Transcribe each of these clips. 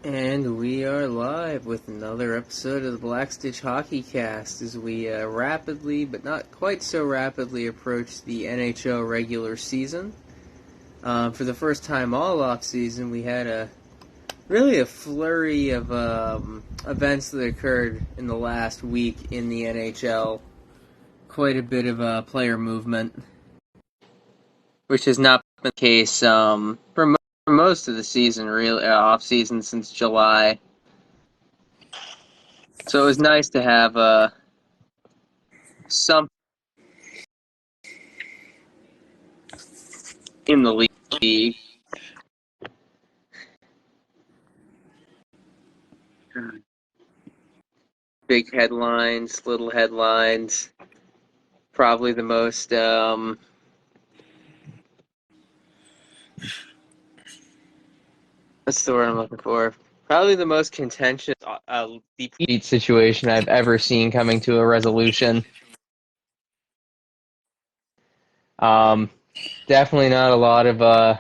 And we are live with another episode of the Black Stitch Hockey Cast as we rapidly, but not quite so rapidly, approach the NHL regular season. For the first time all off season, we had a flurry of events that occurred in the last week in the NHL. Quite a bit of player movement, which has not been the case for most of the season, really off season since July. So it was nice to have some in the league. Big headlines, little headlines. Probably the most what's the word I'm looking for? Probably the most contentious deep situation I've ever seen coming to a resolution. Um, Definitely not a lot of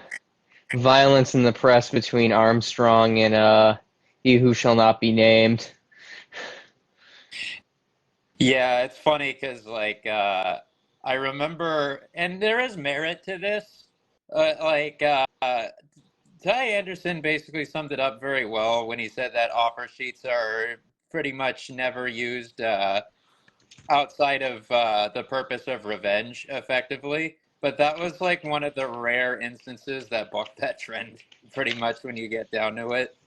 violence in the press between Armstrong and he who shall not be named. Yeah, it's funny because I remember, and there is merit to this. Ty Anderson basically summed it up very well when he said that offer sheets are pretty much never used outside of the purpose of revenge, effectively. But that was like one of the rare instances that bucked that trend, pretty much when you get down to it.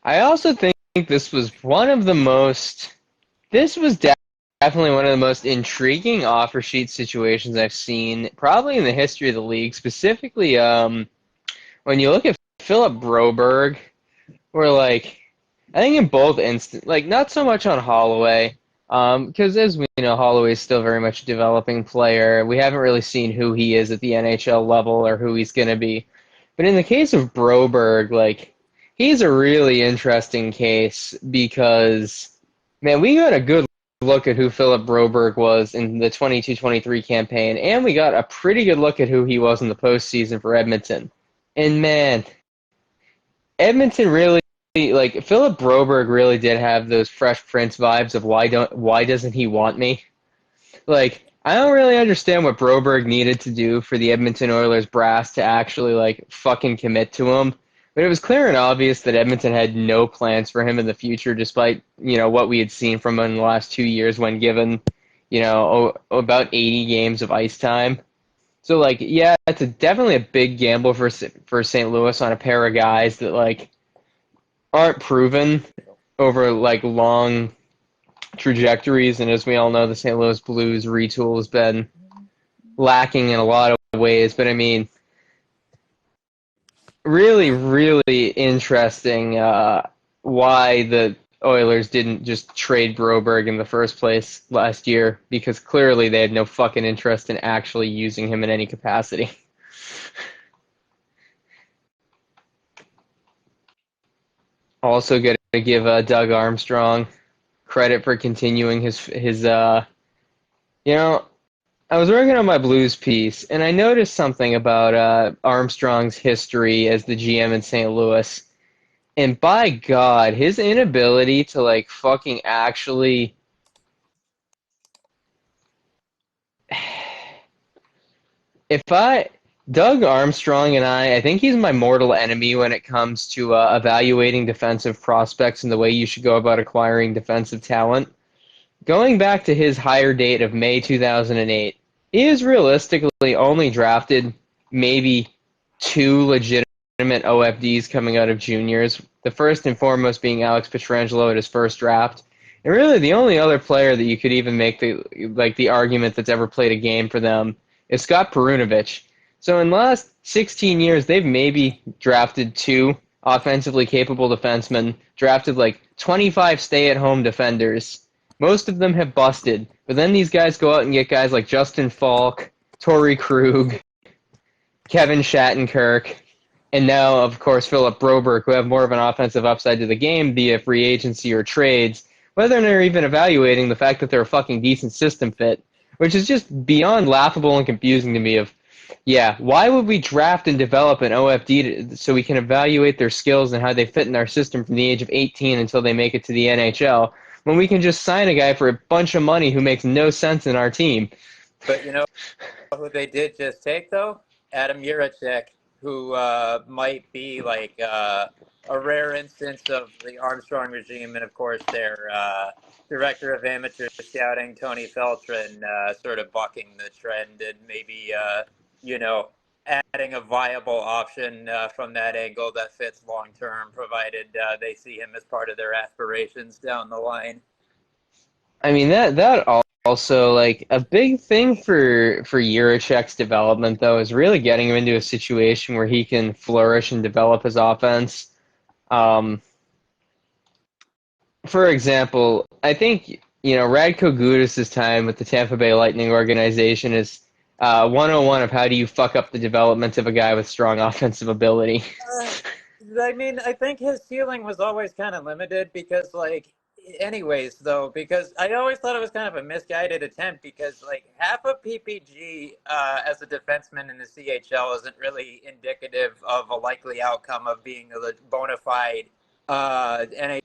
I also think this was one of the most. This was definitely one of the most intriguing offer sheet situations I've seen, probably in the history of the league. Specifically, when you look at Philip Broberg, where I think in both instances, not so much on Holloway, because as we know, Holloway's still very much a developing player. We haven't really seen who he is at the NHL level or who he's going to be. But in the case of Broberg, he's a really interesting case because, man, we got a good look at who Philip Broberg was in the 22-23 campaign, and we got a pretty good look at who he was in the postseason for Edmonton. And man, Edmonton really Philip Broberg really did have those Fresh Prince vibes of why doesn't he want me? I don't really understand what Broberg needed to do for the Edmonton Oilers brass to actually fucking commit to him. But it was clear and obvious that Edmonton had no plans for him in the future, despite what we had seen from him in the last 2 years when given about 80 games of ice time. So yeah, it's definitely a big gamble for St. Louis on a pair of guys that aren't proven over long trajectories. And as we all know, the St. Louis Blues retool has been lacking in a lot of ways. But I mean, really, really interesting why the Oilers didn't just trade Broberg in the first place last year, because clearly they had no fucking interest in actually using him in any capacity. Also, got to give Doug Armstrong credit for continuing his you know I was working on my Blues piece, and I noticed something about Armstrong's history as the GM in St. Louis. And by God, his inability to fucking actually if I Doug Armstrong and I think he's my mortal enemy when it comes to evaluating defensive prospects and the way you should go about acquiring defensive talent. Going back to his hire date of May 2008, he is realistically only drafted maybe two legitimate OFDs coming out of juniors. The first and foremost being Alex Pietrangelo at his first draft. And really the only other player that you could even make the argument that's ever played a game for them is Scott Perunovich. So in the last 16 years, they've maybe drafted two offensively capable defensemen, drafted 25 stay-at-home defenders. Most of them have busted, but then these guys go out and get guys like Justin Falk, Torrey Krug, Kevin Shattenkirk, and now, of course, Philip Broberg, who have more of an offensive upside to the game via free agency or trades, whether they're even evaluating the fact that they're a fucking decent system fit, which is just beyond laughable and confusing to me of Yeah, why would we draft and develop an OFD so we can evaluate their skills and how they fit in our system from the age of 18 until they make it to the NHL when we can just sign a guy for a bunch of money who makes no sense in our team? But you know who they did just take though? Adam Yuracek, who might be like a rare instance of the Armstrong regime, and of course their director of amateur scouting, Tony Feltrin, sort of bucking the trend and maybe you know adding a viable option from that angle that fits long term, provided they see him as part of their aspirations down the line. I mean that also like a big thing for Juracek's development though is really getting him into a situation where he can flourish and develop his offense. Um, for example, I think Radko Gudas' time with the Tampa Bay Lightning organization is 101 of how do you fuck up the development of a guy with strong offensive ability. Uh, I mean, I think his ceiling was always kind of limited because, like, anyways, though, because I always thought it was kind of a misguided attempt because, like, half of PPG as a defenseman in the CHL isn't really indicative of a likely outcome of being a bona fide NHL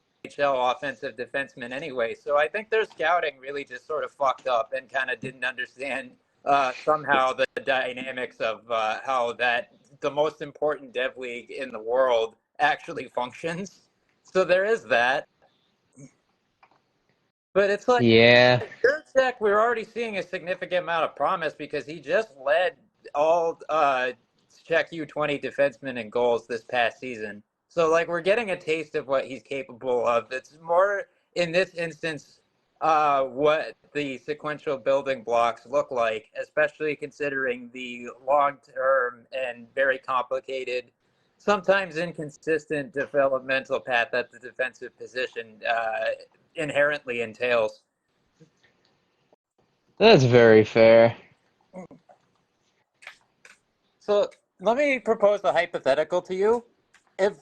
offensive defenseman anyway. So I think their scouting really just sort of fucked up and kind of didn't understand somehow the dynamics of how that the most important dev league in the world actually functions. So there is that. But it's like Yeah, Juracek, we're already seeing a significant amount of promise because he just led all Czech U20 defensemen in goals this past season. So like we're getting a taste of what he's capable of. It's more in this instance what the sequential building blocks look like, especially considering the long-term and very complicated, sometimes inconsistent developmental path that the defensive position inherently entails. that's very fair. So let me propose a hypothetical to you. If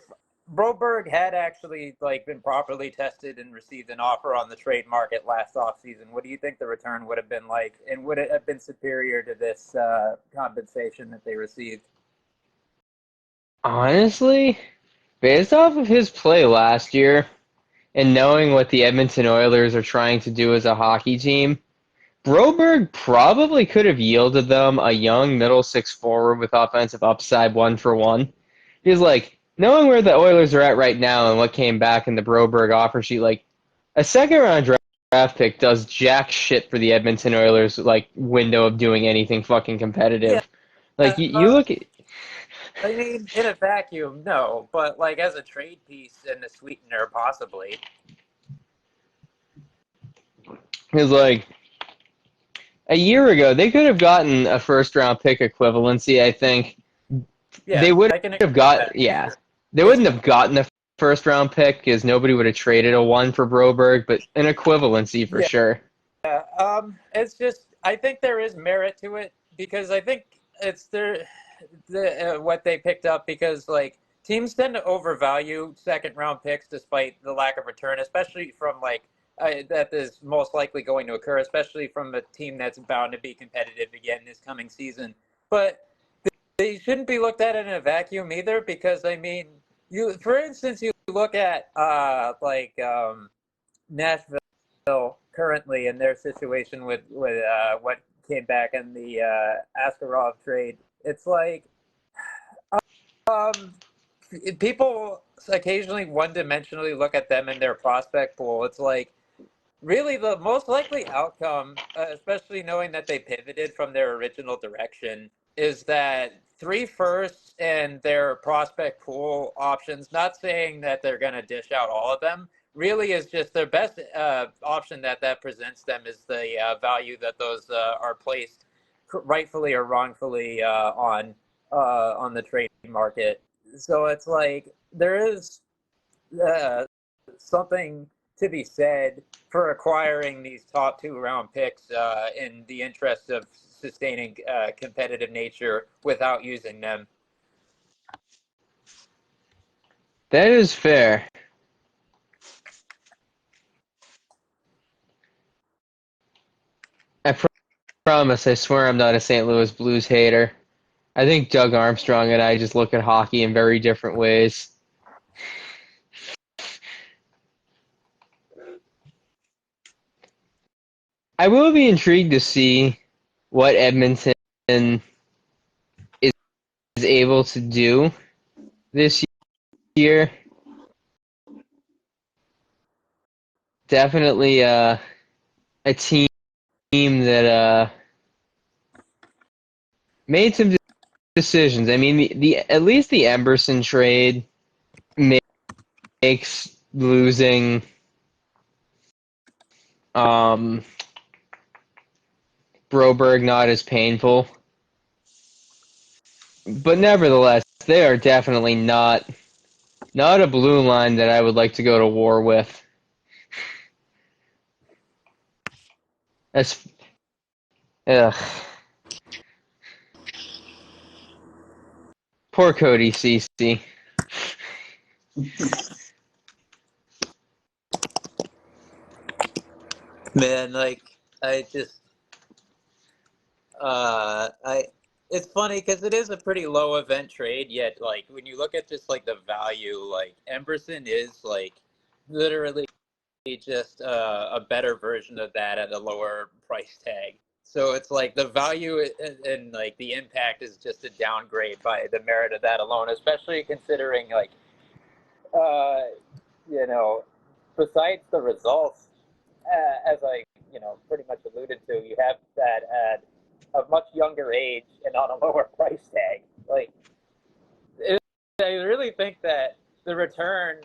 Broberg had actually like been properly tested and received an offer on the trade market last offseason, what do you think the return would have been like? And would it have been superior to this compensation that they received? Honestly, based off of his play last year and knowing what the Edmonton Oilers are trying to do as a hockey team, Broberg probably could have yielded them a young middle six forward with offensive upside 1-for-1. He's like, knowing where the Oilers are at right now and what came back in the Broberg offer sheet, like a second round draft pick does jack shit for the Edmonton Oilers like window of doing anything fucking Yeah, competitive. Like you look at I mean, in a vacuum, no, but like as a trade piece and a sweetener, possibly. he's like a year ago they could have gotten a first round pick equivalency, I think. Yeah, They would I can agree have with got, that for yeah. sure. They It's wouldn't have gotten a first round pick because nobody would have traded a one for Broberg, but an equivalency for yeah, sure. it's just I think there is merit to it because I think it's the what they picked up because like teams tend to overvalue second round picks despite the lack of return, especially from like that is most likely going to occur, especially from a team that's bound to be competitive again this coming season. But they shouldn't be looked at in a vacuum either because I mean you for instance you look at Nashville currently in their situation with what came back in the Askarov trade. It's like um, people occasionally one-dimensionally look at them in their prospect pool. It's like really the most likely outcome, especially knowing that they pivoted from their original direction, is that three firsts and their prospect pool options, not saying that they're going to dish out all of them, really is just their best option that presents them is the value that those are placed rightfully or wrongfully on the trade market. So it's like there is uh, something to be said for acquiring these top two round picks in the interest of sustaining competitive nature without using them. That is fair. I promise, I swear I'm not a St. Louis Blues hater. I think Doug Armstrong and I just look at hockey in very different ways. I will be intrigued to see what Edmonton is able to do this year. Definitely a team that made some decisions. I mean, the at least the Emberson trade makes losing um, Broberg not as painful. But nevertheless, they are definitely not a blue line that I would like to go to war with. That's ugh. Poor Cody Ceci. Man, like I just I it's funny because it is a pretty low event trade, yet like when you look at just like the value, like Emberson is like literally just a better version of that at a lower price tag. So it's like the value and like the impact is just a downgrade by the merit of that alone, especially considering like uh, you know, besides the results, as I pretty much alluded to, you have that at a much younger age and on a lower price tag. Like, it, I really think that the return,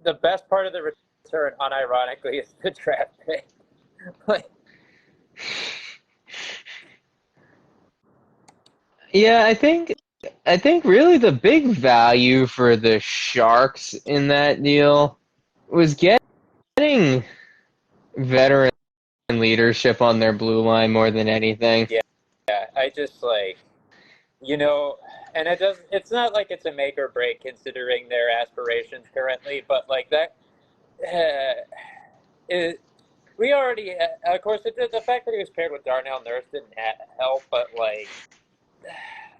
the best part of the return, unironically, is the draft pick. Like, Yeah, I think really the big value for the Sharks in that deal was getting veteran leadership on their blue line more than anything. yeah, I just like and it does. It's not like it's a make or break considering their aspirations currently, but like that. It, we already, of course, the fact that he was paired with Darnell Nurse didn't help, but like,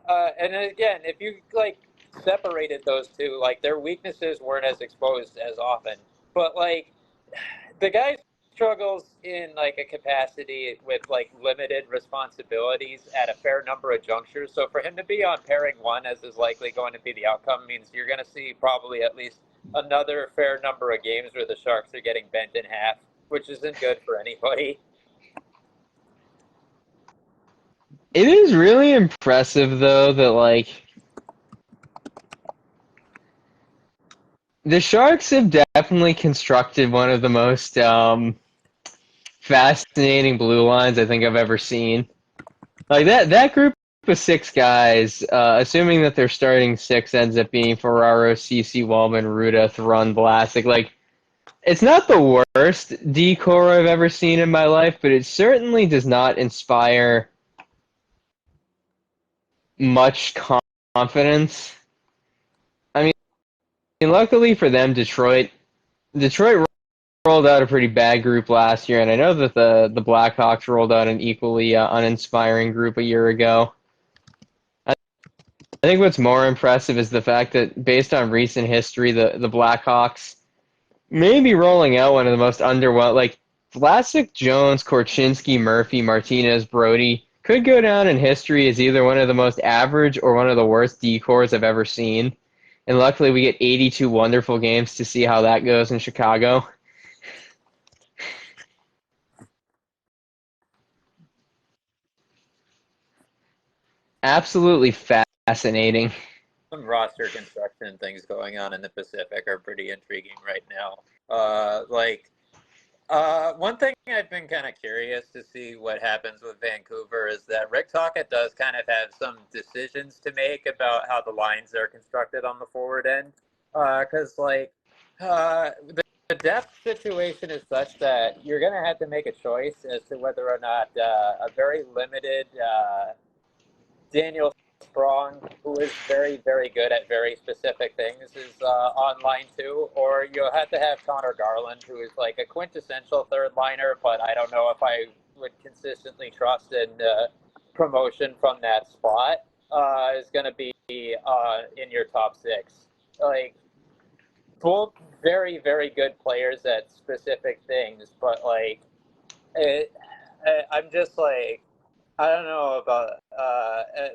and again, if you like separated those two, like their weaknesses weren't as exposed as often, but like the guy struggles in like a capacity with like limited responsibilities at a fair number of junctures. So for him to be on pairing one, as is likely going to be the outcome, means you're going to see probably at least another fair number of games where the Sharks are getting bent in half, which isn't good for anybody. It is really impressive though that like the Sharks have definitely constructed one of the most fascinating blue lines I think I've ever seen. Like that group of six guys, assuming that their starting six ends up being Ferraro, CC, Wallman, Ruda, Thrun, Vlasic. Like it's not the worst decor I've ever seen in my life, but it certainly does not inspire much confidence. I mean, luckily for them, Detroit rolled out a pretty bad group last year, and I know that the Blackhawks rolled out an equally uninspiring group a year ago. I think what's more impressive is the fact that, based on recent history, the Blackhawks may be rolling out one of the most underwhelming. Like Vlasic, Jones, Korchinski, Murphy, Martinez, Brody could go down in history as either one of the most average or one of the worst decors I've ever seen. And luckily, we get 82 wonderful games to see how that goes in Chicago. Absolutely fascinating. Some roster construction things going on in the Pacific are pretty intriguing right now. One thing I've been kind of curious to see what happens with Vancouver is that Rick Tocchet does kind of have some decisions to make about how the lines are constructed on the forward end. Because, the depth situation is such that you're going to have to make a choice as to whether or not a very limited Daniel Sprong, who is very, very good at very specific things, is on line two, or you'll have to have Connor Garland, who is like a quintessential third liner, but I don't know if I would consistently trust in promotion from that spot. is going to be in your top six. Like, both very, very good players at specific things, but like, it, I'm just like, I don't know about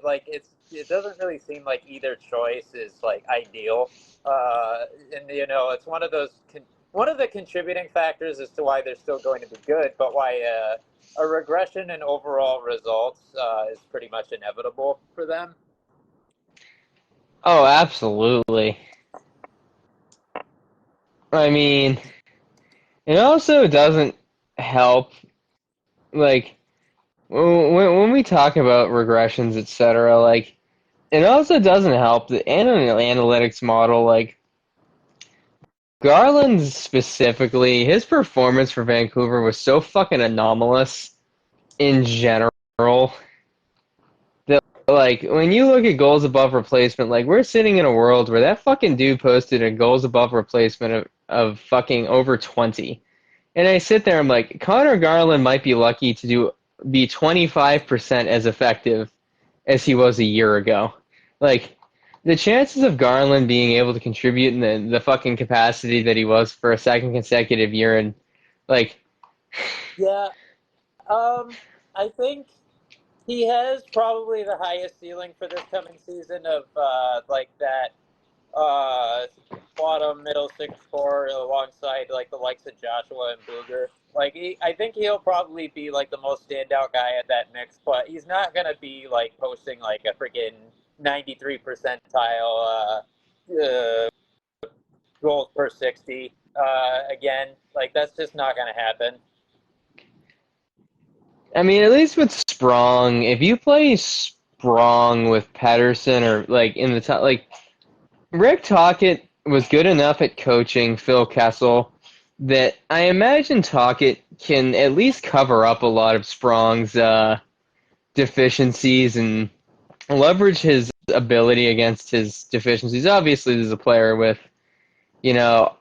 like it doesn't really seem like either choice is like ideal. And you know, it's one of the contributing factors as to why they're still going to be good, but why a regression in overall results is pretty much inevitable for them. Oh, absolutely. I mean, it also doesn't help, like, when we talk about regressions, etc., like, it also doesn't help the analytics model, like, Garland specifically, his performance for Vancouver was so fucking anomalous in general that, like, when you look at goals above replacement, like, we're sitting in a world where that fucking dude posted a goals above replacement of fucking over 20. And I sit there, I'm like, Connor Garland might be lucky to be 25% as effective as he was a year ago. Like, the chances of Garland being able to contribute in the fucking capacity that he was for a second consecutive year, and like, Yeah, I think he has probably the highest ceiling for this coming season of like that uh, bottom middle six core alongside like the likes of Joshua and Booger. Like I think he'll probably be like the most standout guy at that mix, but he's not gonna be like posting like a freaking 93 percentile goals per 60 again. Like that's just not gonna happen. I mean, at least with Sprong, if you play Sprong with Pedersen or like in the top, like Rick Tocchet was good enough at coaching Phil Kessel that I imagine Tocchet can at least cover up a lot of Sprong's deficiencies and leverage his ability against his deficiencies. Obviously, there's a player with, you know,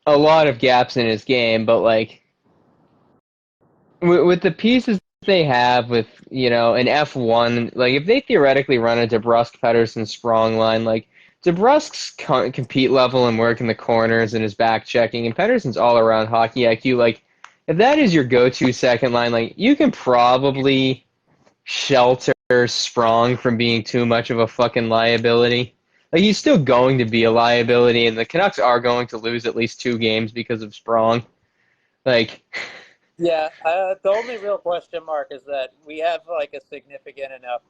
a lot of gaps in his game, but like with the pieces they have with, an F1, like if they theoretically run a DeBrusk Pedersen Sprong line, like DeBrusk's compete level and work in the corners and his back checking, and Pedersen's all around hockey IQ, like if that is your go-to second line, like you can probably shelter Sprong from being too much of a fucking liability. Like he's still going to be a liability, and the Canucks are going to lose at least 2 games because of Sprong. Like, Yeah, the only real question mark is that we have like a significant enough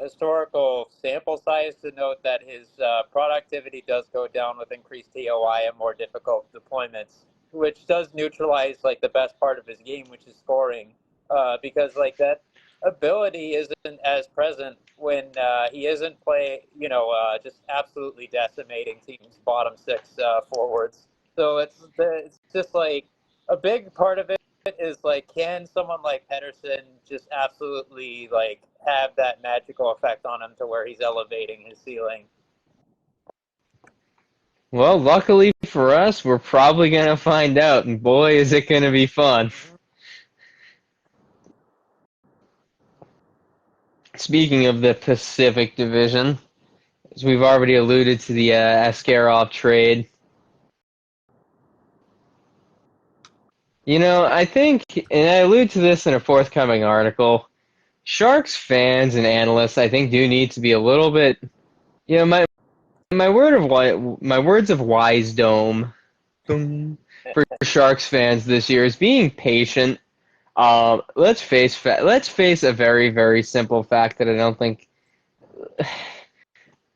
historical sample size to note that his productivity does go down with increased TOI and more difficult deployments, which does neutralize like the best part of his game, which is scoring, because like that ability isn't as present when he isn't just absolutely decimating teams' bottom six forwards. So it's just like a big part of it is like, can someone like Pedersen just absolutely like have that magical effect on him to where he's elevating his ceiling? well, luckily for us, we're probably going to find out, and boy, is it going to be fun. Speaking of the Pacific Division, as we've already alluded to the Askarov trade, I think, and I allude to this in a forthcoming article, Sharks fans and analysts, I think, do need to be a little bit, my words of wisdom for Sharks fans this year is being patient. Let's face a very, very simple fact that I don't think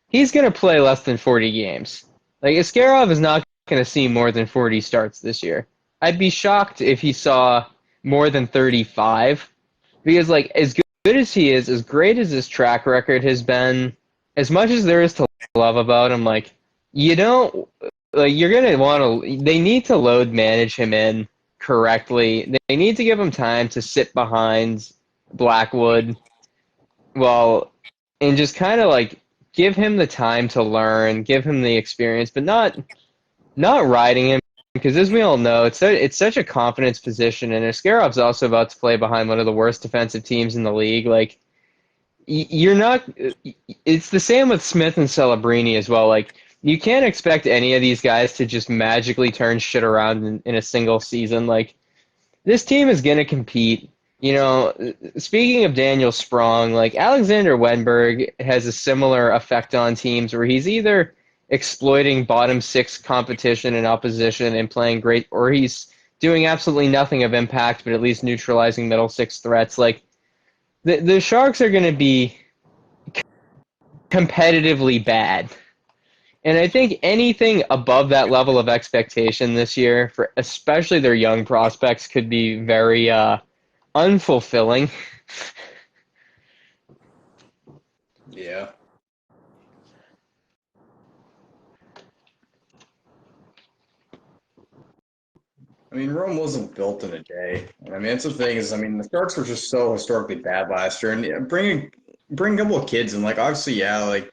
he's going to play less than 40 games. Like Askarov is not going to see more than 40 starts this year. I'd be shocked if he saw more than 35 because like as good as he is, as great as his track record has been, as much as there is to love about him, like you don't like you're going to want to they need to load manage him in correctly. They need to give him time to sit behind Blackwood well and just kind of like give him the time to learn, give him the experience, but not riding him because as we all know, it's such a confidence position, and Askarov's also about to play behind one of the worst defensive teams in the league. Like you're not. It's the same with Smith and Celebrini as well. Like you can't expect any of these guys to just magically turn shit around in a single season. Like this team is going to compete. You know, speaking of Daniel Sprong, like Alexander Wenberg has a similar effect on teams where he's either exploiting bottom six competition and opposition and playing great, or he's doing absolutely nothing of impact, but at least neutralizing middle six threats. Like the Sharks are going to be competitively bad. And I think anything above that level of expectation this year, for especially their young prospects, could be very unfulfilling. Yeah. I mean, Rome wasn't built in a day. And I mean, that's the thing is, I mean, the Sharks were just so historically bad last year, and yeah, bring a couple of kids and like obviously, yeah, like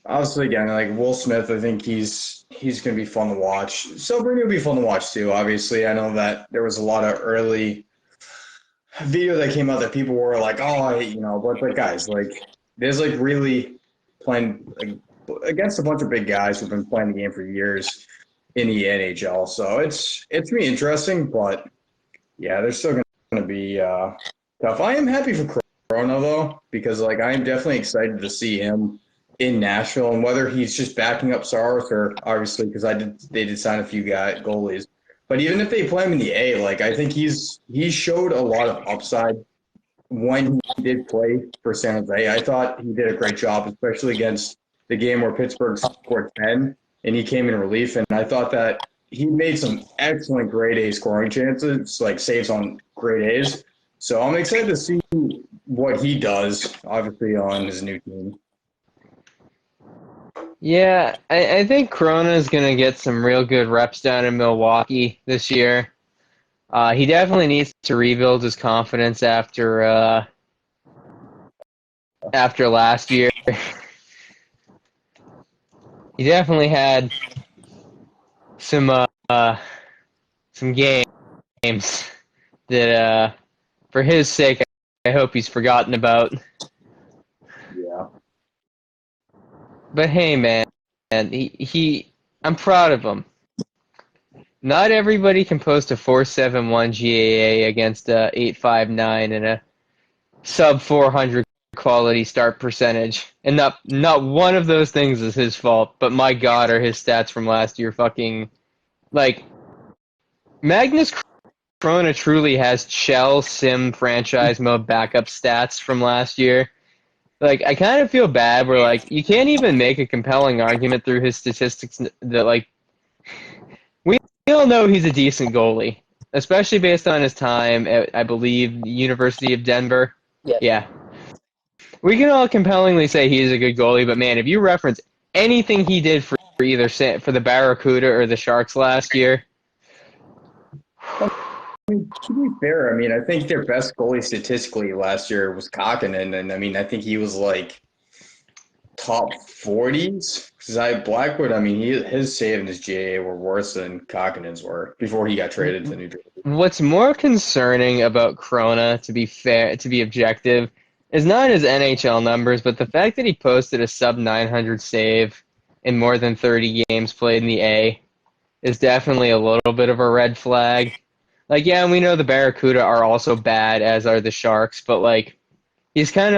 obviously again, like Will Smith, I think he's gonna be fun to watch. Celebrini will be fun to watch too. Obviously, I know that there was a lot of early video that came out that people were like, oh, but like guys, like there's like really playing like, against a bunch of big guys who've been playing the game for years in the NHL. So it's gonna be interesting, but yeah, they're still gonna be tough. I am happy for Corona though, because like I am definitely excited to see him in Nashville, and whether he's just backing up Saros or obviously because they did sign a few goalies. But even if they play him in the A, like I think he showed a lot of upside when he did play for San Jose. I thought he did a great job, especially against the game where Pittsburgh scored 10 and he came in relief. And I thought that he made some excellent grade A scoring chances, like saves on grade A's. So I'm excited to see what he does, obviously, on his new team. Yeah, I think Corona is going to get some real good reps down in Milwaukee this year. He definitely needs to rebuild his confidence after last year. He definitely had some some games that for his sake I hope he's forgotten about. Yeah. But hey, man, I'm proud of him. Not everybody can post a 4.71 GAA against a 8.59 and a sub 400 quality start percentage, and not one of those things is his fault. But my God, are his stats from last year fucking like Magnus Corona truly has Shell Sim franchise mode backup stats from last year. Like I kind of feel bad where like you can't even make a compelling argument through his statistics that like we all know he's a decent goalie, especially based on his time at I believe the University of Denver. Yes. Yeah. We can all compellingly say he's a good goalie, but man, if you reference anything he did for either for the Barracuda or the Sharks last year, I mean, to be fair, I mean, I think their best goalie statistically last year was Kakkonen, and I mean, I think he was like top 40s. Because Blackwood, I mean, his save and his GAA were worse than Kakkonen's were before he got traded to New Jersey. what's more concerning about Krona, to be fair, to be objective, is not his NHL numbers, but the fact that he posted a sub 900 save in more than 30 games played in the A is definitely a little bit of a red flag. Like, yeah, we know the Barracuda are also bad, as are the Sharks, but like, he's kind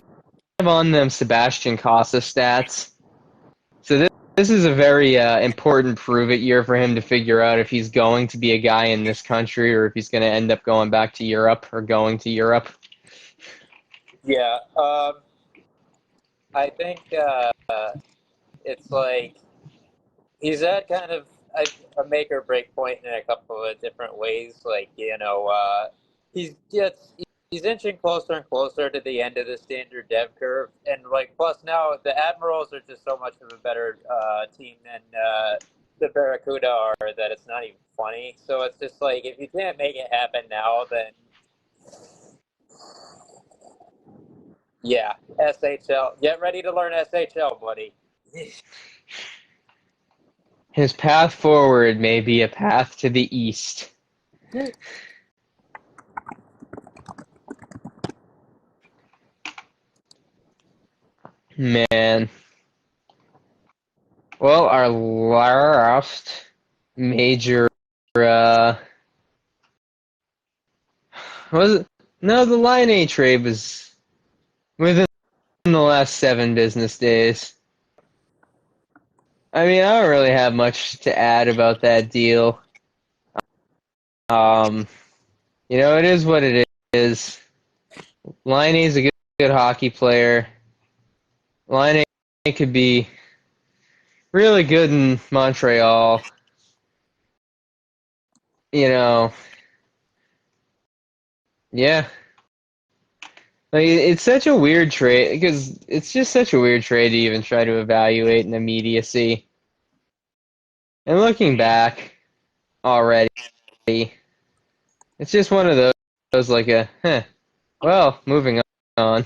of on them Sebastian Casa stats. So this is a very important prove it year for him to figure out if he's going to be a guy in this country or if he's going to end up going back to Europe or going to Europe. Yeah. I think it's like he's at kind of a make or break point in a couple of different ways. Like he's gets he's inching closer and closer to the end of the standard dev curve, and like plus now the Admirals are just so much of a better team than the Barracuda are that it's not even funny. So it's just like if you can't make it happen now, then yeah, SHL. Get ready to learn SHL, buddy. His path forward may be a path to the east. Man. Well, our last major was it? No, the Line A trade was within the last 7 business days. I mean, I don't really have much to add about that deal. It is what it is. Line A is a good hockey player. Line A could be really good in Montreal. Yeah. Like it's such a weird trade because it's just such a weird trade to even try to evaluate in immediacy. And looking back already, it's just one of those like well, moving on.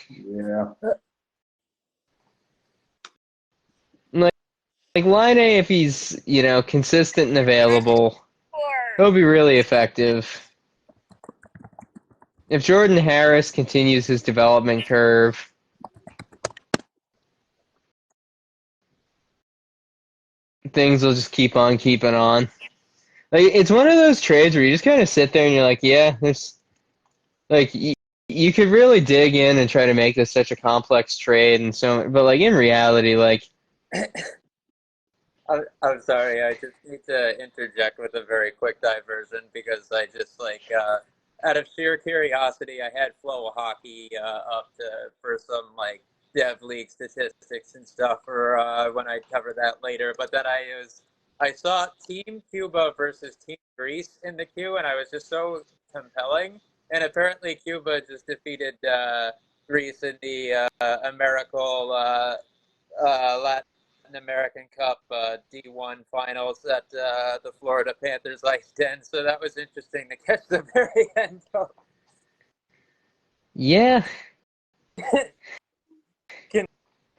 Yeah. Like Line A, if he's, consistent and available, he'll be really effective. If Jordan Harris continues his development curve, things will just keep on keeping on. Like it's one of those trades where you just kind of sit there and you're like, yeah, there's like you could really dig in and try to make this such a complex trade and so, but like in reality, like I'm sorry, I just need to interject with a very quick diversion because I just out of sheer curiosity, I had Flow Hockey up for some dev league statistics and stuff for when I cover that later. But then I saw Team Cuba versus Team Greece in the queue, and I was just so compelling. And apparently, Cuba just defeated Greece in the Americal Latin American Cup D1 finals at the Florida Panthers Ice Den. So that was interesting to catch the very end of. yeah,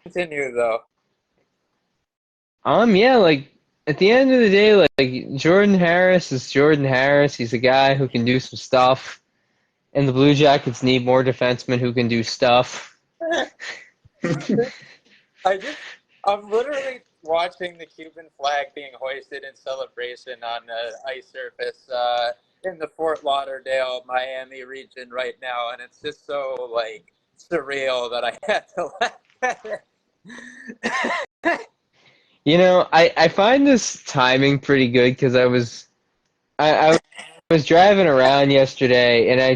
Continue though. yeah, like at the end of the day, like Jordan Harris is Jordan Harris. He's a guy who can do some stuff, and the Blue Jackets need more defensemen who can do stuff. I'm literally watching the Cuban flag being hoisted in celebration on an ice surface in the Fort Lauderdale, Miami region right now, and it's just so surreal that I had to laugh at it. I find this timing pretty good because I was driving around yesterday and I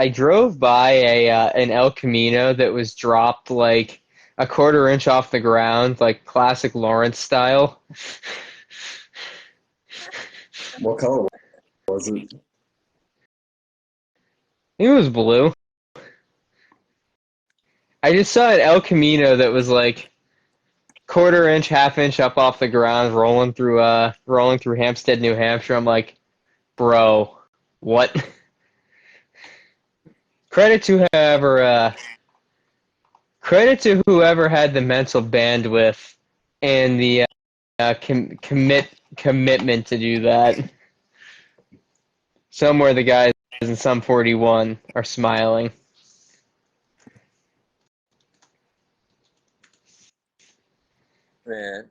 drove by an El Camino that was dropped like a quarter inch off the ground, like classic Lawrence style. What color was it? It was blue. I just saw an El Camino that was like quarter inch, half inch up off the ground, rolling through Hampstead, New Hampshire. I'm like, bro, what? Credit to whoever had the mental bandwidth and the commitment to do that. Somewhere the guys in some 41 are smiling. Man.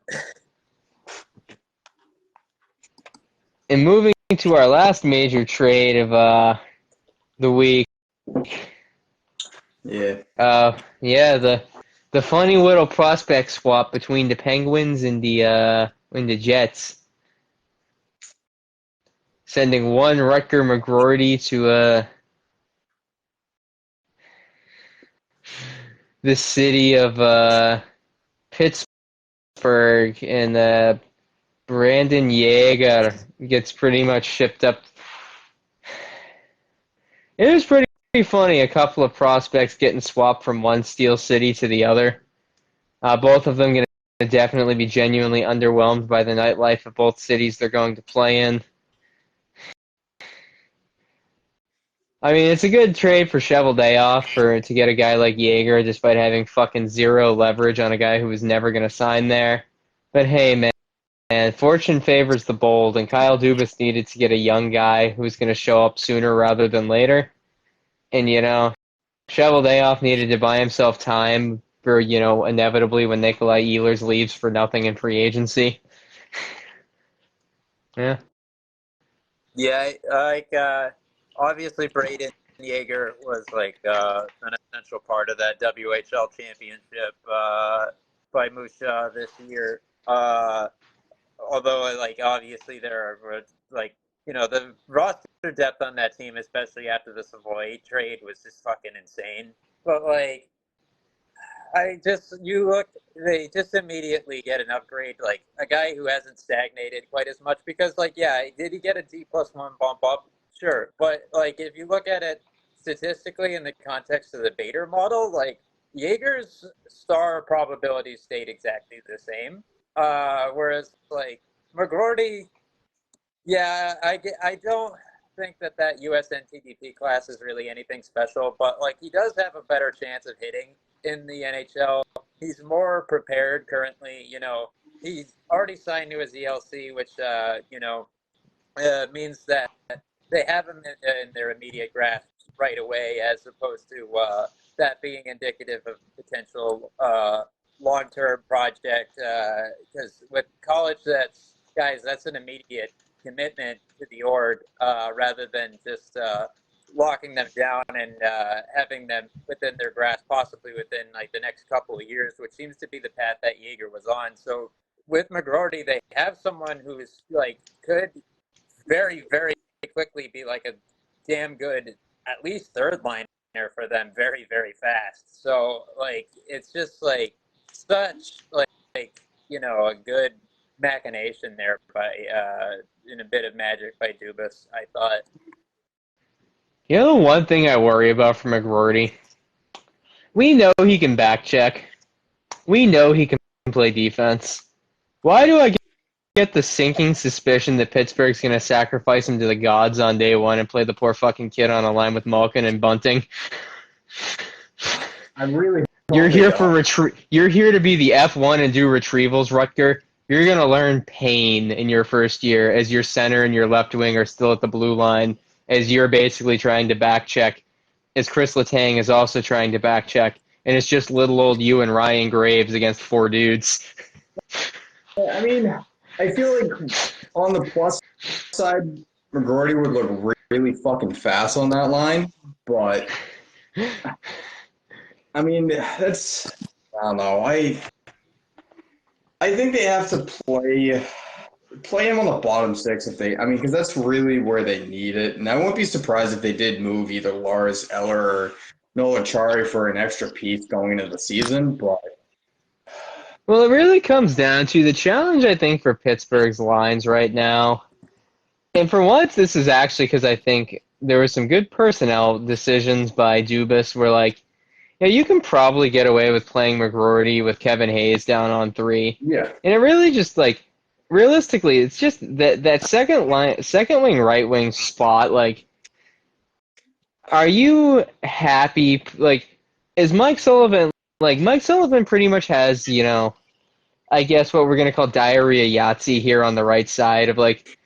And moving to our last major trade of the week. Yeah. Yeah, the funny little prospect swap between the Penguins and the Jets. Sending one Rutger McGroarty to the city of Pittsburgh, and Brandon Yeager gets pretty much shipped up. It was pretty funny, a couple of prospects getting swapped from one Steel City to the other. Both of them going to definitely be genuinely underwhelmed by the nightlife of both cities they're going to play in. I mean, it's a good trade for Cheveldayoff to get a guy like Jaeger, despite having fucking zero leverage on a guy who was never going to sign there. But hey, man, fortune favors the bold, and Kyle Dubas needed to get a young guy who's going to show up sooner rather than later. And Cheveldayoff needed to buy himself time for inevitably when Nikolai Ehlers leaves for nothing in free agency. Yeah. Yeah, obviously Braden Yeager was an essential part of that WHL championship by Musha this year. Although obviously there are the roster depth on that team, especially after the Savoy trade, was just fucking insane. But they just immediately get an upgrade, like a guy who hasn't stagnated quite as much because did he get a D+1 bump up? Sure. But if you look at it statistically in the context of the Bader model, Jaeger's star probability stayed exactly the same. Whereas McGroarty, I don't think that USNTDP class is really anything special, but he does have a better chance of hitting in the NHL. He's more prepared currently. He's already signed to his ELC, which means that they have him in their immediate grasp right away, as opposed to that being indicative of potential long-term project. Because with college, that's an immediate commitment to the org, rather than just locking them down and having them within their grasp, possibly within the next couple of years, which seems to be the path that Jaeger was on. So with McGroarty, they have someone who's could very, very quickly be a damn good, at least third liner for them, very, very fast. So it's just such a good machination there by in a bit of magic by Dubas, I thought. The one thing I worry about for McGroarty, we know he can back check. We know he can play defense. Why do I get the sinking suspicion that Pittsburgh's going to sacrifice him to the gods on day one and play the poor fucking kid on a line with Malkin and Bunting? You're here You're here to be the F1 and do retrievals, Rutger. You're going to learn pain in your first year as your center and your left wing are still at the blue line, as you're basically trying to back check, as Chris Letang is also trying to back check, and it's just little old you and Ryan Graves against four dudes. I mean, I feel like on the plus side, McGroarty would look really fucking fast on that line, but I mean, I don't know. I think they have to play him on the bottom six because that's really where they need it. And I wouldn't be surprised if they did move either Lars Eller or Noah Chari for an extra piece going into the season, but well, it really comes down to the challenge, I think, for Pittsburgh's lines right now. And for once, this is actually because I think there were some good personnel decisions by Dubas where, you can probably get away with playing McGroarty with Kevin Hayes down on 3. yeah. And it really just, realistically, it's just that second wing, right wing spot, are you happy, is Mike Sullivan, Mike Sullivan pretty much has, I guess what we're going to call diarrhea Yahtzee here on the right side of,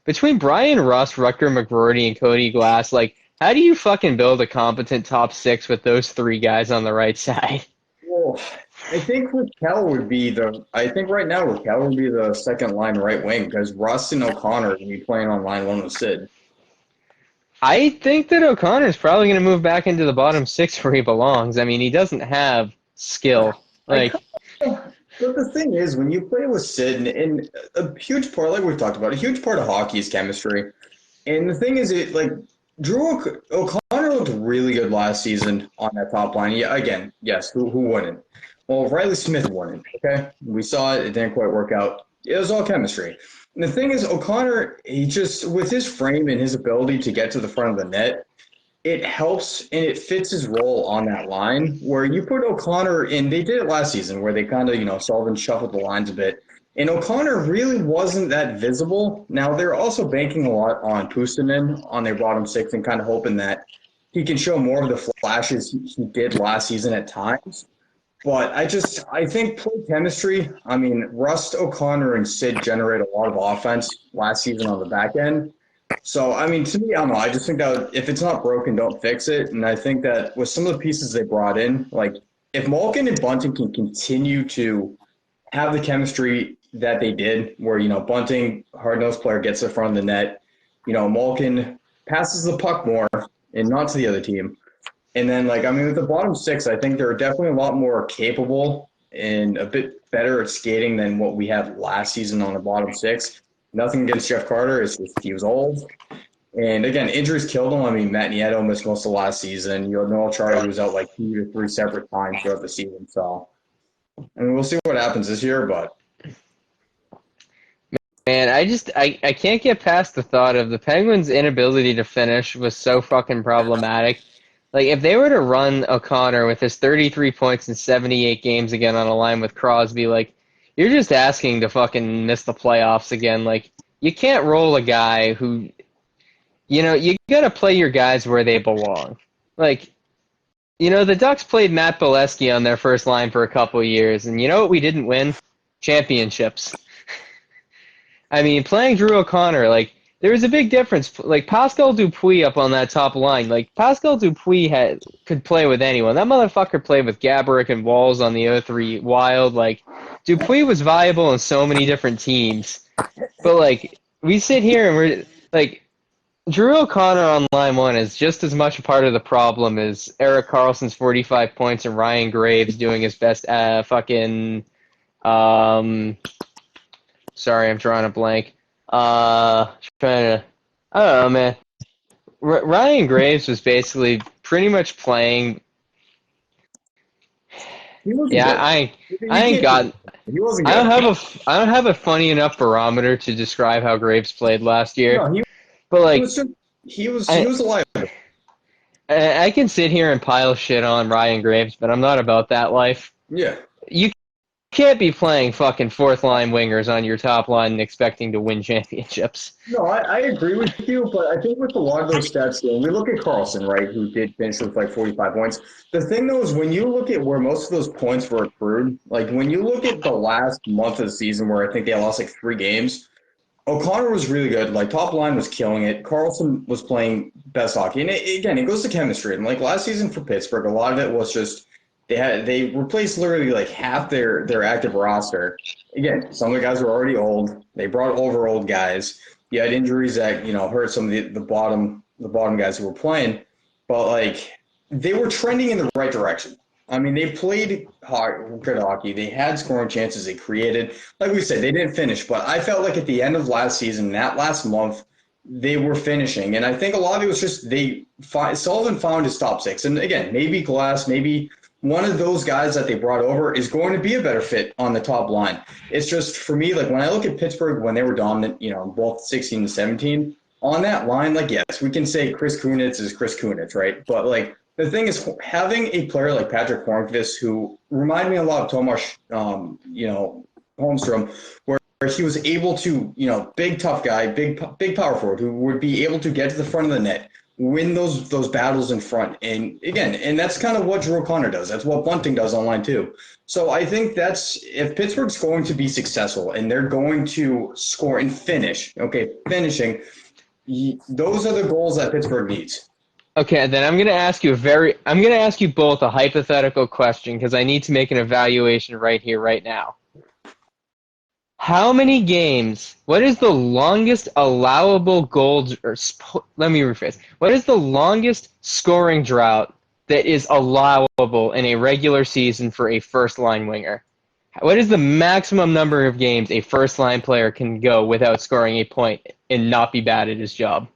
between Brian Rust, Rutger McGroarty, and Cody Glass, how do you fucking build a competent top 6 with those 3 guys on the right side? Well, I think Raquel would be right now Raquel would be the second line right wing because Rust and O'Connor are going to be playing on line 1 with Sid. I think that O'Connor's probably going to move back into the bottom 6 where he belongs. I mean, he doesn't have skill. But the thing is, when you play with Sid, and a huge part, like we've talked about, a huge part of hockey is chemistry. And the thing is, Drew O'Connor looked really good last season on that top line. Yeah, again, yes, who wouldn't? Well, Riley Smith wouldn't, okay? We saw it. It didn't quite work out. It was all chemistry. And the thing is, O'Connor, with his frame and his ability to get to the front of the net, it helps and it fits his role on that line where you put O'Connor in. They did it last season where they kind of, Sullivan shuffled the lines a bit. And O'Connor really wasn't that visible. Now, they're also banking a lot on Puustinen on their bottom 6 and kind of hoping that he can show more of the flashes he did last season at times. But I think play chemistry. I mean, Rust, O'Connor, and Sid generate a lot of offense last season on the back end. So, I mean, to me, I don't know. I just think that if it's not broken, don't fix it. And I think that with some of the pieces they brought in, like if Malkin and Bunting can continue to have the chemistry that they did, where, Bunting, hard-nosed player, gets in front of the net, Malkin passes the puck more and not to the other team. And then, with the bottom six, I think they're definitely a lot more capable and a bit better at skating than what we had last season on the bottom six. Nothing against Jeff Carter. It's just he was old. And, again, injuries killed him. I mean, Matt Nieto missed most of last season. You had Noel Charlie, who was out 2 to 3 separate times throughout the season. So, I mean, we'll see what happens this year, but Man, I can't get past the thought of the Penguins' inability to finish was so fucking problematic. Like, if they were to run O'Connor with his 33 points in 78 games again on a line with Crosby, you're just asking to fucking miss the playoffs again. You can't roll a guy who, you gotta play your guys where they belong. The Ducks played Matt Bolesky on their first line for a couple of years, and you know what we didn't win? Championships. I mean, playing Drew O'Connor, there was a big difference. Pascal Dupuis up on that top line. Pascal Dupuis could play with anyone. That motherfucker played with Gaborik and Walls on the 03 Wild. Dupuis was viable in so many different teams. But, we sit here and we're, Drew O'Connor on line one is just as much a part of the problem as Erik Karlsson's 45 points and Ryan Graves doing his best sorry, I'm drawing a blank. I don't know, man. Ryan Graves was basically pretty much playing. Yeah, I ain't got. he wasn't I good. don't have a funny enough barometer to describe how Graves played last year. No, But he was alive. I can sit here and pile shit on Ryan Graves, but I'm not about that life. Yeah. You can't be playing fucking fourth line wingers on your top line and expecting to win championships. No, I agree with you, but I think with a lot of those stats, we look at Karlsson, right, who did finish with 45 points. The thing, though, is when you look at where most of those points were accrued, when you look at the last month of the season where I think they lost 3 games, O'Connor was really good. Top line was killing it. Karlsson was playing best hockey. And it goes to chemistry. And last season for Pittsburgh, a lot of it was just they replaced literally half their active roster. Again, some of the guys were already old. They brought over old guys. You had injuries that hurt some of the bottom guys who were playing, but they were trending in the right direction. I mean, they played good hockey. They had scoring chances. They created. Like we said, they didn't finish. But I felt at the end of last season, that last month, they were finishing. And I think a lot of it was just Sullivan found his top six. And, again, maybe Glass, maybe one of those guys that they brought over is going to be a better fit on the top line. It's just, for me, when I look at Pittsburgh when they were dominant, both 16 and 17, on that line, yes, we can say Chris Kunitz is Chris Kunitz, right? But, the thing is, having a player like Patrick Hornqvist, who reminded me a lot of Tomas, Holmstrom, where he was able to, big tough guy, big power forward, who would be able to get to the front of the net, win those battles in front, and that's kind of what Drew O'Connor does. That's what Bunting does on line too. So I think if Pittsburgh's going to be successful and they're going to score and finish, finishing, those are the goals that Pittsburgh needs. Okay, then I'm going to ask you both a hypothetical question because I need to make an evaluation right here, right now. How many games, what is the longest allowable let me rephrase. What is the longest scoring drought that is allowable in a regular season for a first-line winger? What is the maximum number of games a first-line player can go without scoring a point and not be bad at his job?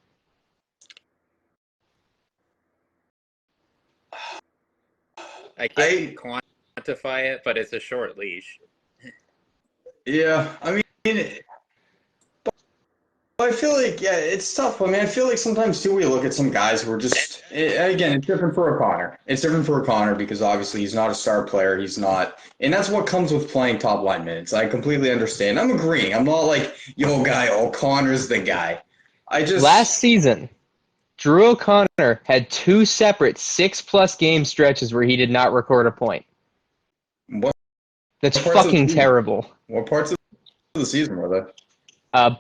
I can't quantify it, but it's a short leash. Yeah, I mean, I feel it's tough. I mean, I feel sometimes too we look at some guys who are just, again, it's different for O'Connor. It's different for O'Connor because obviously he's not a star player. He's not, and that's what comes with playing top line minutes. I completely understand. I'm agreeing. I'm not O'Connor's the guy. Last season, Drew O'Connor had 2 separate 6+ game stretches where he did not record a point. What That's parts of the fucking season? terrible. What parts of the season were they?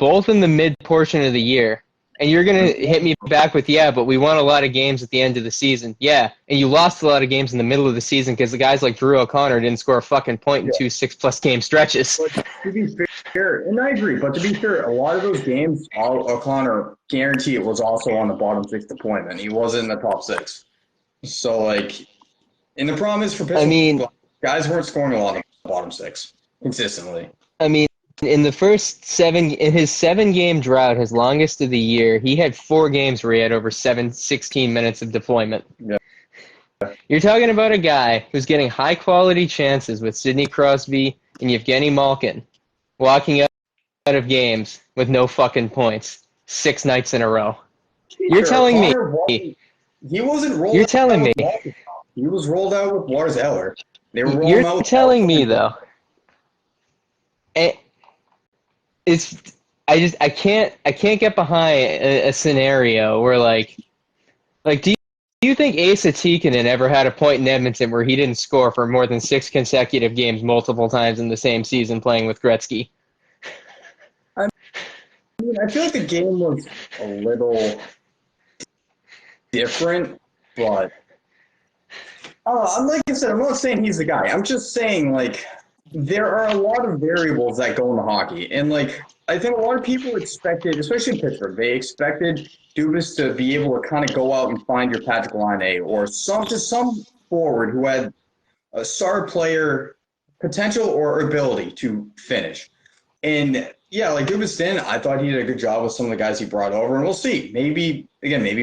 Both in the mid portion of the year. And you're going to hit me back with, yeah, but we won a lot of games at the end of the season. Yeah, and you lost a lot of games in the middle of the season because the guys like Drew O'Connor didn't score a fucking point in 2 6+ game stretches. But to be fair, and I agree, but to be fair, a lot of those games, O'Connor, guarantee it was also on the bottom 6 deployment. He wasn't in the top 6. So, like, and the problem is for pitching, I mean, guys weren't scoring a lot in the bottom 6 consistently. I mean, in his 7-game drought, his longest of the year, he had 4 games where he had over 16 minutes of deployment. Yeah. You're talking about a guy who's getting high-quality chances with Sidney Crosby and Evgeny Malkin walking out of games with no fucking points 6 nights in a row. You're telling me. He wasn't rolled You're telling me. He was rolled out with Lars Eller. They were rolling You're out telling me, though. I can't get behind a scenario where like do you think Asa Tikkanen ever had a point in Edmonton where he didn't score for more than 6 consecutive games multiple times in the same season playing with Gretzky? I feel like the game was a little different, but like I said, I'm not saying he's the guy. I'm just saying, like, there are a lot of variables that go into hockey. And, like, I think a lot of people expected, especially in Pittsburgh, they expected Dubas to be able to kind of go out and find your Patrick Laine or some forward who had a star player potential or ability to finish. And, yeah, like Dubas did, I thought he did a good job with some of the guys he brought over. And we'll see. Maybe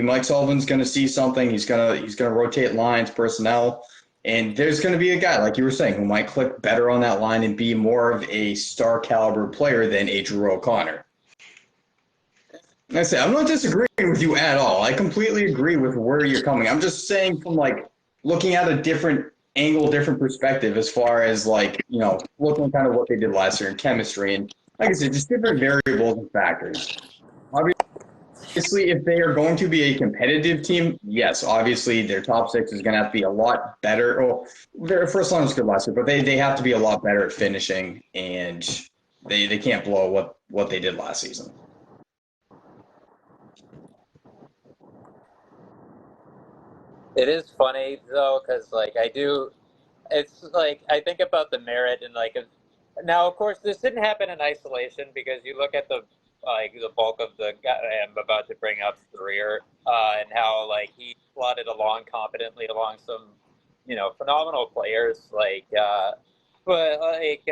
Mike Sullivan's going to see something. He's going to rotate lines, personnel. And there's going to be a guy, like you were saying, who might click better on that line and be more of a star caliber player than a Drew O'Connor. And I say, I'm not disagreeing with you at all. I completely agree with where you're coming. I'm just saying from, like, looking at a different angle, different perspective as far as, like, you know, looking kind of what they did last year in chemistry. And, like I said, just different variables and factors. Obviously, if they are going to be a competitive team, yes, obviously their top 6 is going to have to be a lot better. Well, their first line was good last year, but they have to be a lot better at finishing, and they can't blow what they did last season. It is funny, though, because, like, it's like, I think about the merit and, like, now, of course, this didn't happen in isolation because you look at the bulk of the guy I'm about to bring up career and how, like, he slotted along competently along some, you know, phenomenal players, like, but, like,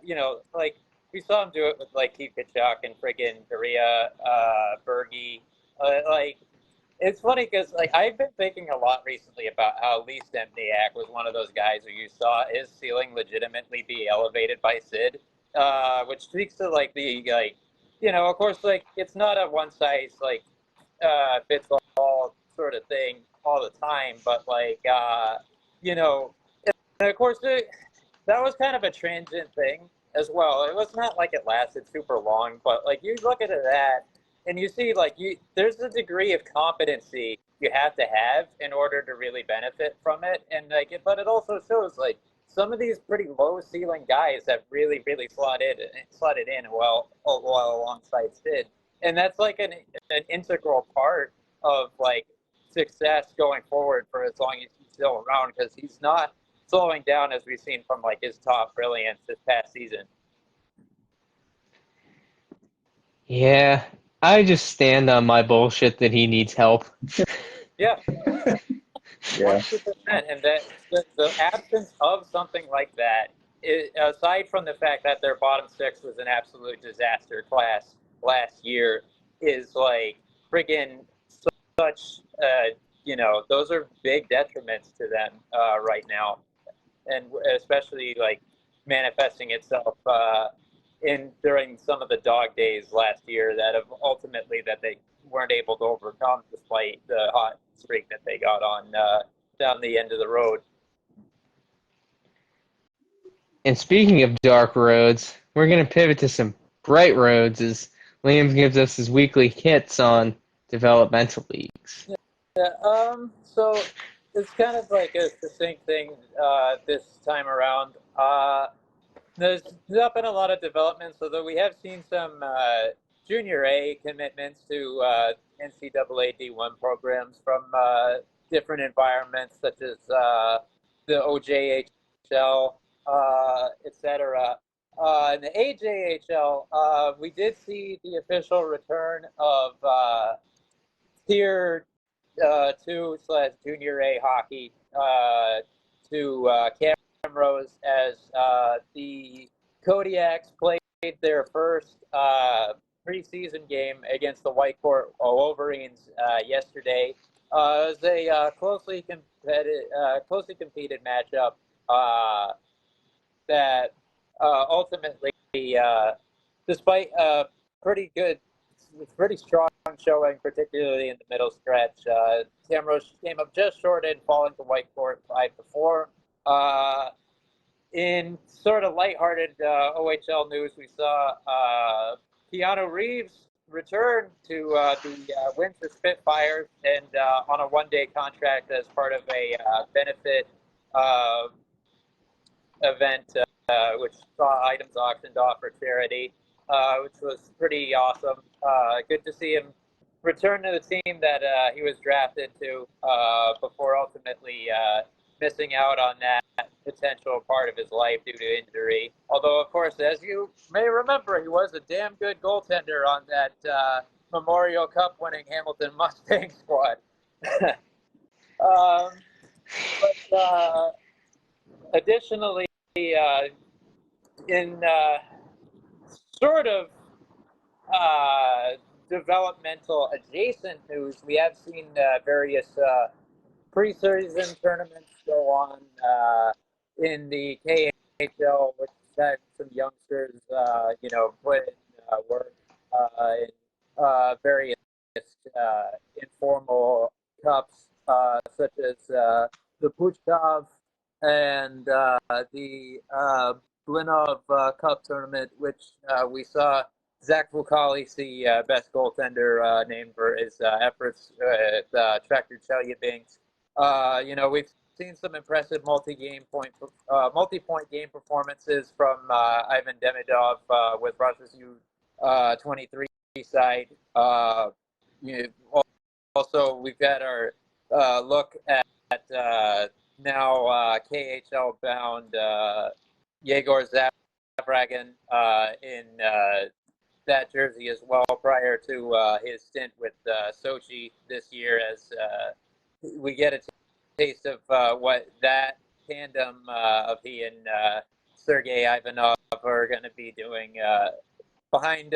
you know, like, we saw him do it with, like, Keith Kachuk and friggin' Korea, Bergie, like, it's funny because, like, I've been thinking a lot recently about how Lee Stempniak was one of those guys who you saw his ceiling legitimately be elevated by Sid, which speaks to, like, the, like, you know, of course, like, it's not a one-size, like, fits all sort of thing all the time, but, like, you know, and of course, that was kind of a transient thing as well. It was not like it lasted super long, but, like, you look at that, and you see, like, there's a degree of competency you have to have in order to really benefit from it. And, like, but it also shows, like, some of these pretty low ceiling guys have really, really slotted in well alongside Sid. And that's, like, an integral part of, like, success going forward for as long as he's still around, because he's not slowing down as we've seen from, like, his top brilliance this past season. Yeah, I just stand on my bullshit that he needs help. Yeah. Yeah. 100%. And that the absence of something like that, aside from the fact that their bottom 6 was an absolute disaster class last year, is, like, friggin' such, you know, those are big detriments to them right now. And especially, like, manifesting itself during some of the dog days last year that have ultimately that they weren't able to overcome despite the hot streak that they got on down the end of the road. And speaking of dark roads, we're going to pivot to some bright roads as Liam gives us his weekly hits on developmental league. Yeah, so it's kind of like a succinct thing this time around. There's not been a lot of developments, although we have seen some Junior A commitments to NCAA D1 programs from different environments, such as the OJHL, etc. In the AJHL, we did see the official return of Tier 2/Junior A hockey to Camrose as the Kodiaks played their first preseason game against the Whitecourt Wolverines yesterday. It was a closely competed matchup that ultimately, despite a pretty strong showing, particularly in the middle stretch, Camrose came up just short in falling to Whitecourt 5-4. In sort of lighthearted OHL news, we saw Keanu Reeves return to the Windsor Spitfires and on a one-day contract as part of a benefit event, which saw items auctioned off for charity, which was pretty awesome. Good to see him return to the team that he was drafted to before ultimately missing out on that potential part of his life due to injury. Although, of course, as you may remember, he was a damn good goaltender on that Memorial Cup winning Hamilton Mustang squad. But additionally, in sort of developmental adjacent news, we have seen various preseason tournaments go on in the KHL, which had some youngsters, put in work in various informal cups, such as the Puchkov and the Blinov Cup tournament, which we saw Zach Vukalis, the best goaltender, named for his efforts at Tractor Chelyabinsk. We've seen some impressive multi-point game performances from Ivan Demidov with Russia's U23 side. Also, we've got our look at now KHL bound Yegor Zavragin in that jersey as well, prior to his stint with Sochi this year, as we get a taste of what that tandem of he and Sergei Ivanov are going to be doing behind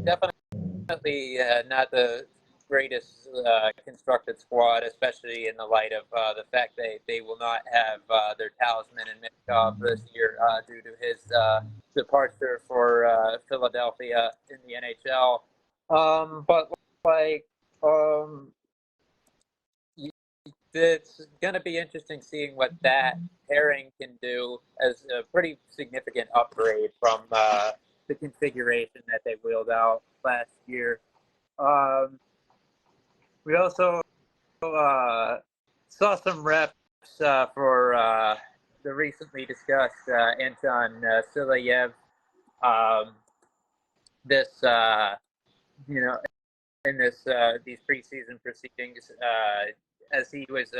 definitely not the greatest constructed squad, especially in the light of the fact that they will not have their talisman in Mitkov this year due to his departure for Philadelphia in the NHL. But like, it's going to be interesting seeing what that pairing can do as a pretty significant upgrade from the configuration that they wheeled out last year. We also saw some reps for the recently discussed Anton Silayev. This, in these preseason proceedings, as he was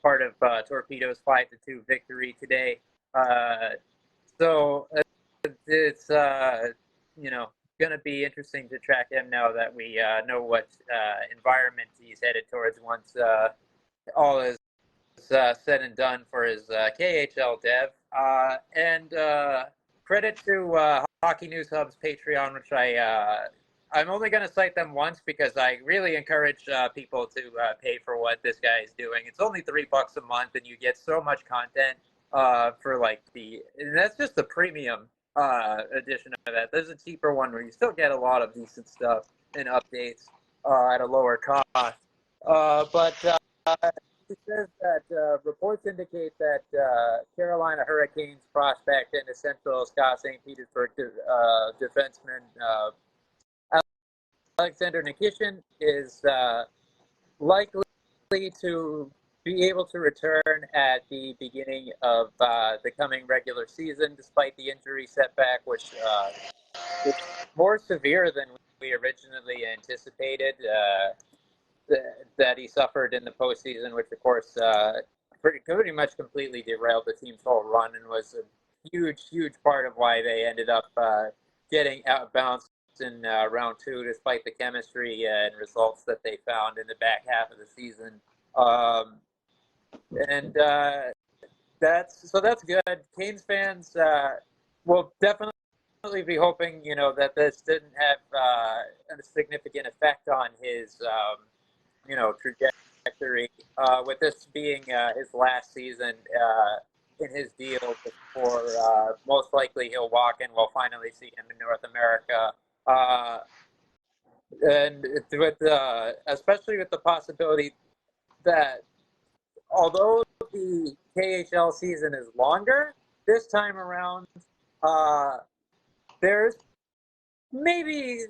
part of Torpedo's 5-2 victory today. So it's going to be interesting to track him now that we know what environment he's headed towards once all is said and done for his KHL dev. And credit to Hockey News Hub's Patreon, which I'm only going to cite them once because I really encourage people to pay for what this guy is doing. It's only $3 a month, and you get so much content for and that's just the premium edition of that. There's a cheaper one where you still get a lot of decent stuff and updates at a lower cost. But it says that reports indicate that Carolina Hurricanes prospect and essential Scott St. Petersburg defenseman Alexander Nikishin is likely to be able to return at the beginning of the coming regular season, despite the injury setback, which is more severe than we originally anticipated. That he suffered in the postseason, which of course pretty much completely derailed the team's whole run and was a huge part of why they ended up getting outbounced in round two, despite the chemistry and results that they found in the back half of the season. Um, and that's good. Canes fans will definitely be hoping, that this didn't have a significant effect on his, trajectory. With this being his last season in his deal before most likely he'll walk and we'll finally see him in North America. And with especially with the possibility that although the KHL season is longer this time around, uh, there's maybe,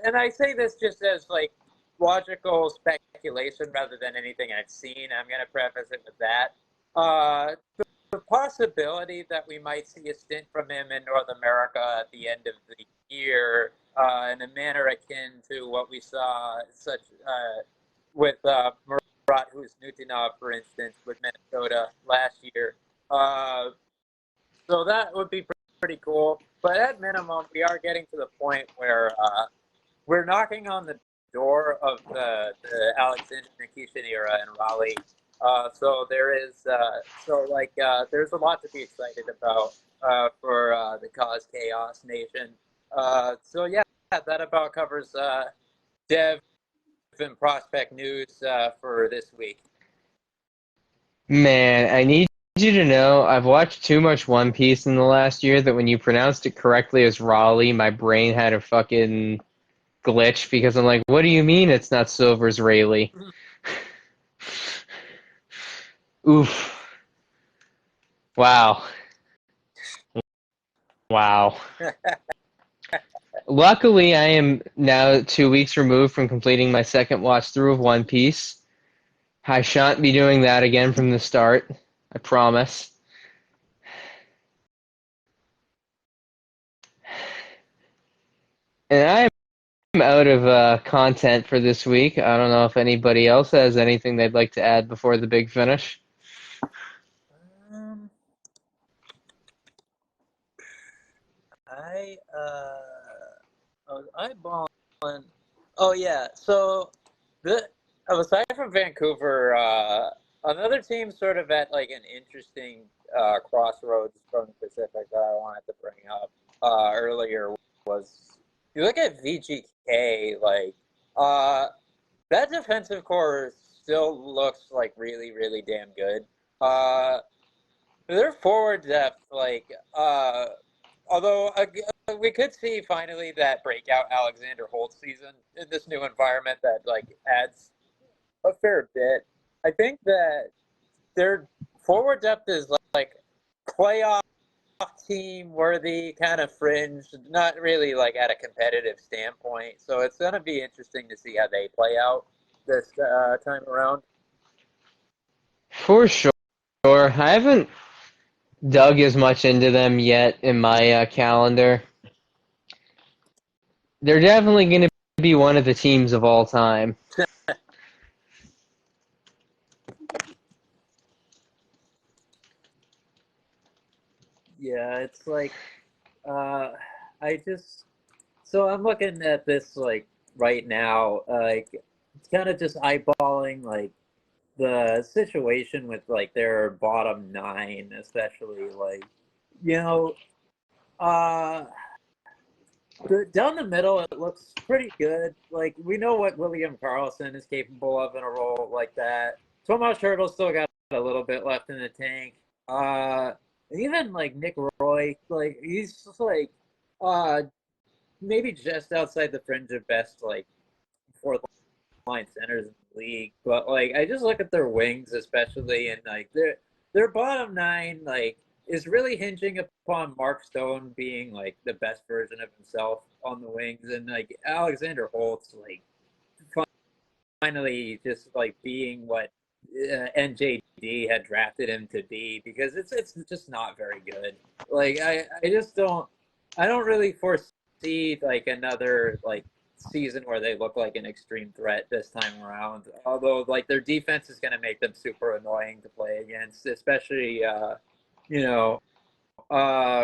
and I say this just as like logical speculation rather than anything I've seen. I'm going to preface it with that. The possibility that we might see a stint from him in North America at the end of the year in a manner akin to what we saw such with Murat Husnutinov, for instance, with Minnesota last year. So that would be pretty cool. But at minimum, we are getting to the point where we're knocking on the door of the Alexander Nikishin era in Raleigh. So there is, there's a lot to be excited about for the Cause Chaos Nation. So yeah, that about covers Dev and prospect news for this week. Man, I need you to know I've watched too much One Piece in the last year that when you pronounced it correctly as Raleigh, my brain had a fucking glitch because I'm like, what do you mean it's not Silver's Rayleigh? Oof. Wow. Wow. Luckily, I am now 2 weeks removed from completing my second watch through of One Piece. I shan't be doing that again from the start. I promise. And I'm out of content for this week. I don't know if anybody else has anything they'd like to add before the big finish. I was eyeballing. Oh yeah, so aside from Vancouver, another team sort of at like an interesting crossroads from the Pacific that I wanted to bring up earlier was you look at VGK, like that defensive core still looks like really damn good. Uh, their forward depth, like although we could see finally that breakout Alexander Holt season in this new environment that like adds a fair bit. I think that their forward depth is like playoff team worthy, kind of fringe, not really like at a competitive standpoint. So it's going to be interesting to see how they play out this time around. For sure. I haven't dug as much into them yet in my calendar. They're definitely going to be one of the teams of all time. Yeah, it's like I just so I'm looking at this like right now, like it's kind of just eyeballing like the situation with like their bottom nine, especially like you know, uh, down the middle it looks pretty good. Like we know what William Karlsson is capable of in a role like that. Tomas Hertl still got a little bit left in the tank. Even like Nick Roy, like he's just like uh maybe just outside the fringe of best like fourth line centers in the league. But like I just look at their wings especially and like their bottom nine like is really hinging upon Mark Stone being like the best version of himself on the wings and like Alexander Holtz like finally just like being what NJD had drafted him to be, because it's just not very good. Like I just I don't really foresee like another like season where they look like an extreme threat this time around. Although like their defense is going to make them super annoying to play against, especially you know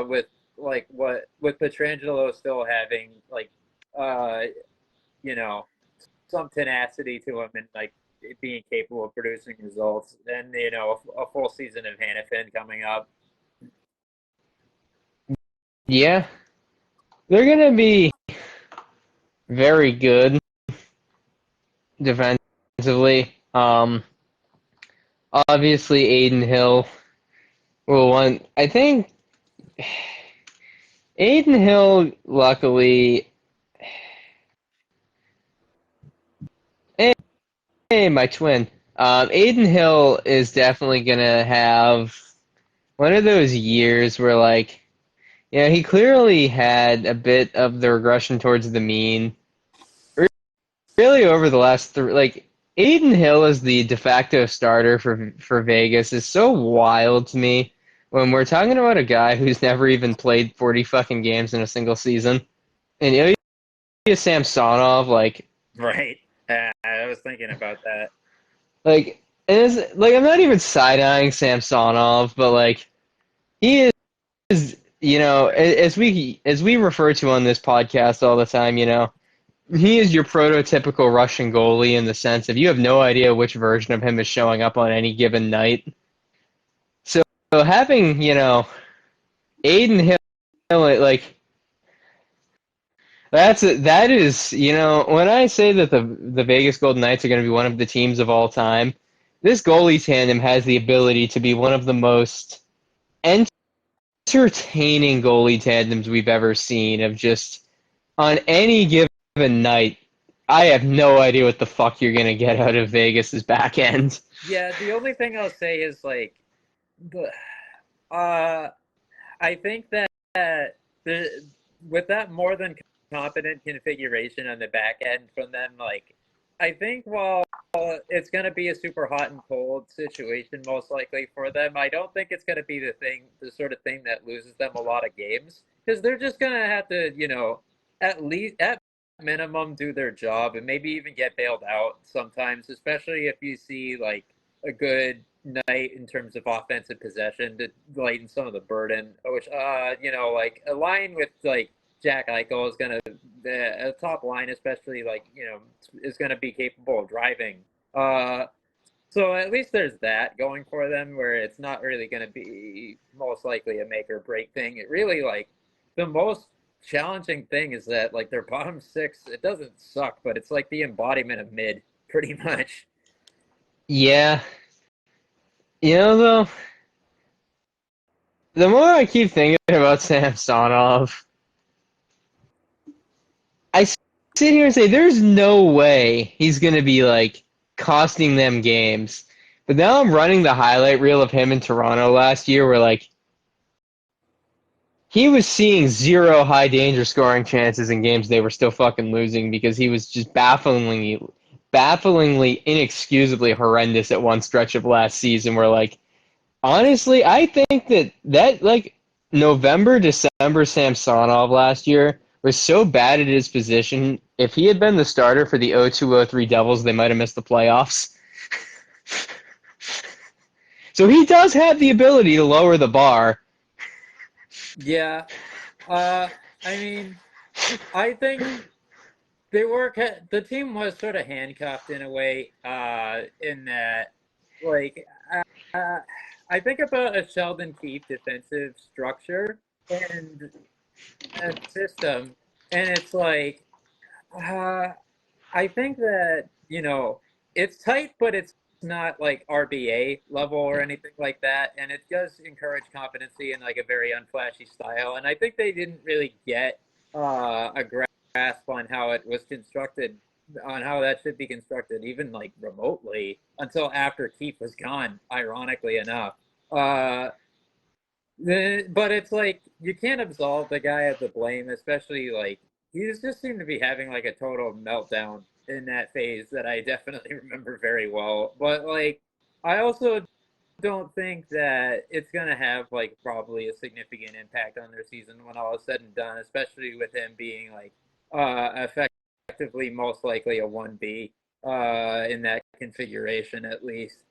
with like what with Petrangelo still having like uh you know some tenacity to him and like being capable of producing results. And a full season of Hannafin coming up. Yeah, they're gonna be very good defensively. Obviously Aiden Hill will want. I think Aiden Hill, luckily, hey, my twin. Aiden Hill is definitely gonna have one of those years where, like, he clearly had a bit of the regression towards the mean. Really, over the last like, Aiden Hill as the de facto starter for Vegas is so wild to me when we're talking about a guy who's never even played 40 fucking games in a single season. And Samsonov, Right. I was thinking about that. I'm not even side-eyeing Samsonov, but like he is, as we refer to on this podcast all the time, he is your prototypical Russian goalie in the sense of you have no idea which version of him is showing up on any given night. So having, Aiden Hill, like, that is, when I say that the Vegas Golden Knights are going to be one of the teams of all time, this goalie tandem has the ability to be one of the most entertaining goalie tandems we've ever seen. Of just on any given night, I have no idea what the fuck you're going to get out of Vegas's back end. Yeah, the only thing I'll say is like the uh I think that the with that more than competent configuration on the back end from them, like I think while it's going to be a super hot and cold situation most likely for them, I don't think it's going to be the sort of thing that loses them a lot of games, because they're just going to have to, at least at minimum do their job and maybe even get bailed out sometimes, especially if you see like a good night in terms of offensive possession to lighten some of the burden, which like a line with like Jack Eichel is gonna the top line, especially like is gonna be capable of driving. Uh, so at least there's that going for them, where it's not really gonna be most likely a make or break thing. It really like the most challenging thing is that like their bottom six, it doesn't suck, but it's like the embodiment of mid, pretty much. Yeah. Though, the more I keep thinking about Samsonov, I sit here and say there's no way he's going to be like costing them games. But now I'm running the highlight reel of him in Toronto last year where like he was seeing zero high danger scoring chances in games they were still fucking losing because he was just bafflingly, inexcusably horrendous at one stretch of last season where like honestly, I think that like November, December Samsonov last year was so bad at his position. If he had been the starter for the 02-03 Devils, they might have missed the playoffs. So he does have the ability to lower the bar. Yeah. I mean, I think the team was sort of handcuffed in a way, in that, like, uh, I think about a Sheldon Keefe defensive structure and a system, and it's like, uh, I think that, it's tight, but it's not like RBA level or anything like that. And it does encourage competency in like a very unflashy style. And I think they didn't really get a grasp on how it was constructed, on how that should be constructed, even like remotely, until after Keith was gone, ironically enough. Uh, but it's like you can't absolve the guy of the blame, especially like he just seemed to be having like a total meltdown in that phase that I definitely remember very well. But like, I also don't think that it's gonna have like probably a significant impact on their season when all is said and done, especially with him being like effectively most likely a 1B in that configuration at least.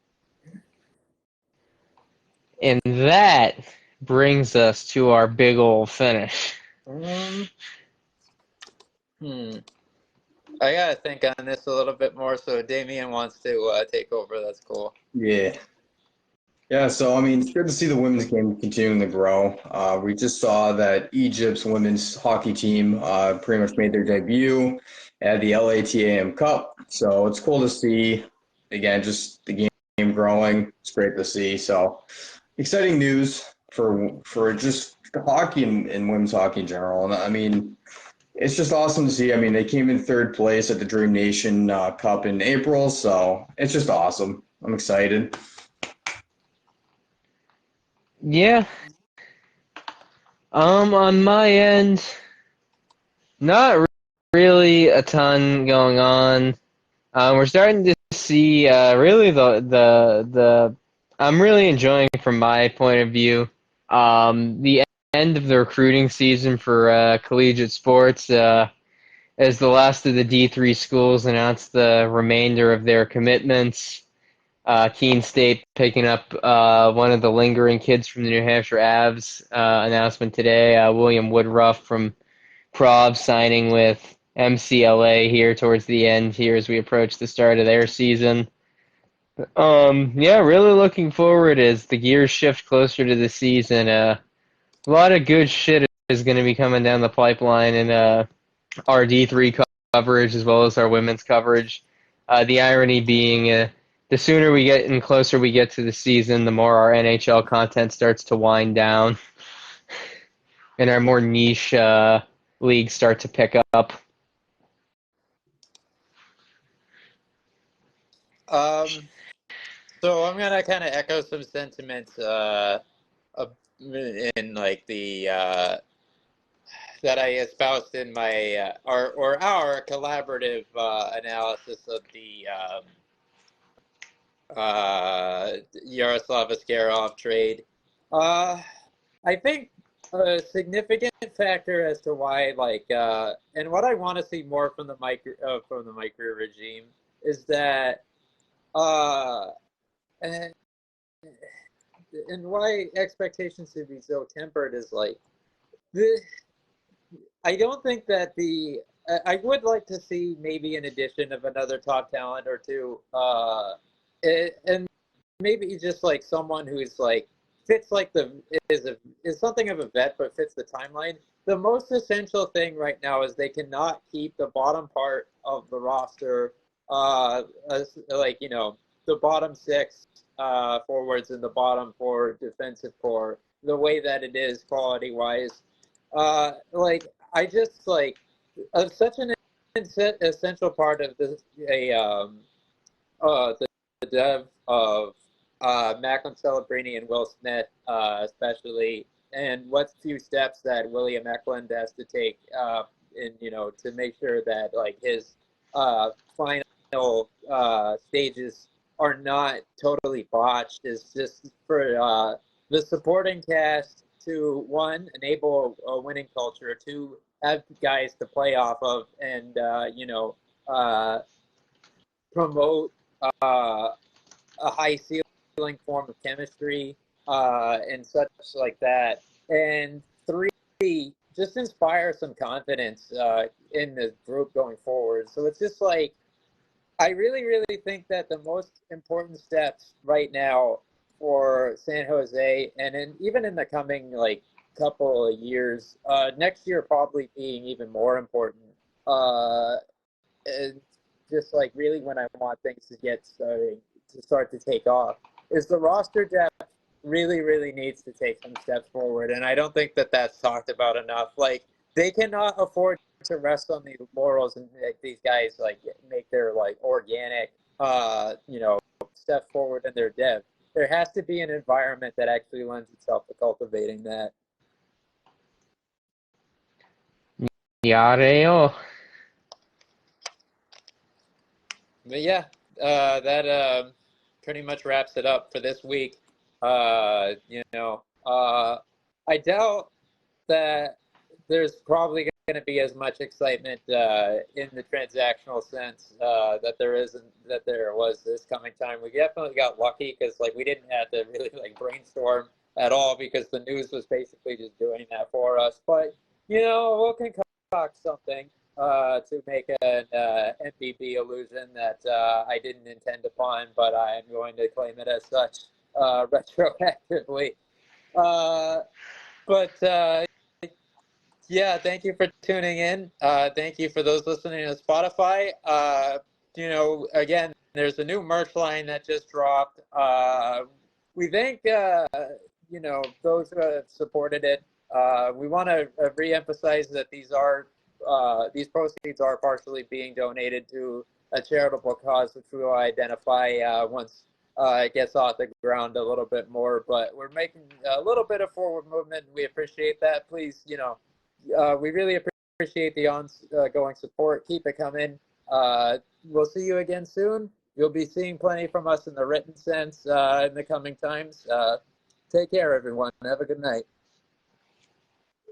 And that brings us to our big old finish. I gotta think on this a little bit more. So Damien wants to take over. That's cool. Yeah. Yeah, so I mean, it's good to see the women's game continuing to grow. We just saw that Egypt's women's hockey team pretty much made their debut at the LATAM Cup. So it's cool to see, again, just the game growing. It's great to see. So exciting news for just hockey and women's hockey in general. And I mean, it's just awesome to see. I mean, they came in third place at the Dream Nation Cup in April, so it's just awesome. I'm excited. Yeah. On my end, not really a ton going on. We're starting to see really the I'm really enjoying from my point of view the end of the recruiting season for collegiate sports as the last of the D3 schools announced the remainder of their commitments. Keene State picking up one of the lingering kids from the New Hampshire Avs announcement today. William Woodruff from Prov signing with MCLA here towards the end here as we approach the start of their season. Yeah, really looking forward as the gears shift closer to the season. A lot of good shit is going to be coming down the pipeline in our D3 coverage as well as our women's coverage. The irony being the sooner we get and closer we get to the season, the more our NHL content starts to wind down and our more niche leagues start to pick up. So I'm gonna kind of echo some sentiments in like the that I espoused in my our collaborative analysis of the Yaroslav Askarov trade. I think a significant factor as to why, like, and what I want to see more from the micro regime is that, and, and why expectations should be so tempered is like the. I don't think that the. I would like to see maybe an addition of another top talent or two, and maybe just like someone who's like fits like is something of a vet but fits the timeline. The most essential thing right now is they cannot keep the bottom part of the roster, like the bottom six forwards and the bottom four defensive core the way that it is quality wise. Like I just like such an essential part of the dev of Macklin Celebrini and Will Smith, especially, and what few steps that William Eklund has to take, to make sure that like his final stages are not totally botched is just for the supporting cast to one enable a winning culture, two have guys to play off of, and promote a high ceiling form of chemistry and such like that. And three, just inspire some confidence in the group going forward. So it's just like, I really, really think that the most important steps right now for San Jose, and even in the coming like couple of years, next year probably being even more important, and just like really when I want things to start to take off, is the roster depth really, really needs to take some steps forward. And I don't think that that's talked about enough. Like, they cannot afford to rest on the laurels and make these guys like make their like organic, step forward in their depth. There has to be an environment that actually lends itself to cultivating that. Yareo. But yeah, that pretty much wraps it up for this week. I doubt that there's probably going to be as much excitement in the transactional sense that there was this coming time. We definitely got lucky because like we didn't have to really like brainstorm at all because the news was basically just doing that for us. But we'll concoct something to make an MPB illusion that I didn't intend upon, but I am going to claim it as such retroactively. But yeah, thank you for tuning in. Thank you for those listening to Spotify. Again, there's a new merch line that just dropped. We thank those who have supported it. We want to reemphasize that these proceeds are partially being donated to a charitable cause, which we will identify once it gets off the ground a little bit more. But we're making a little bit of forward movement. We appreciate that. Please, we really appreciate the ongoing support. Keep it coming. We'll see you again soon. You'll be seeing plenty from us in the written sense in the coming times. Take care, everyone. Have a good night.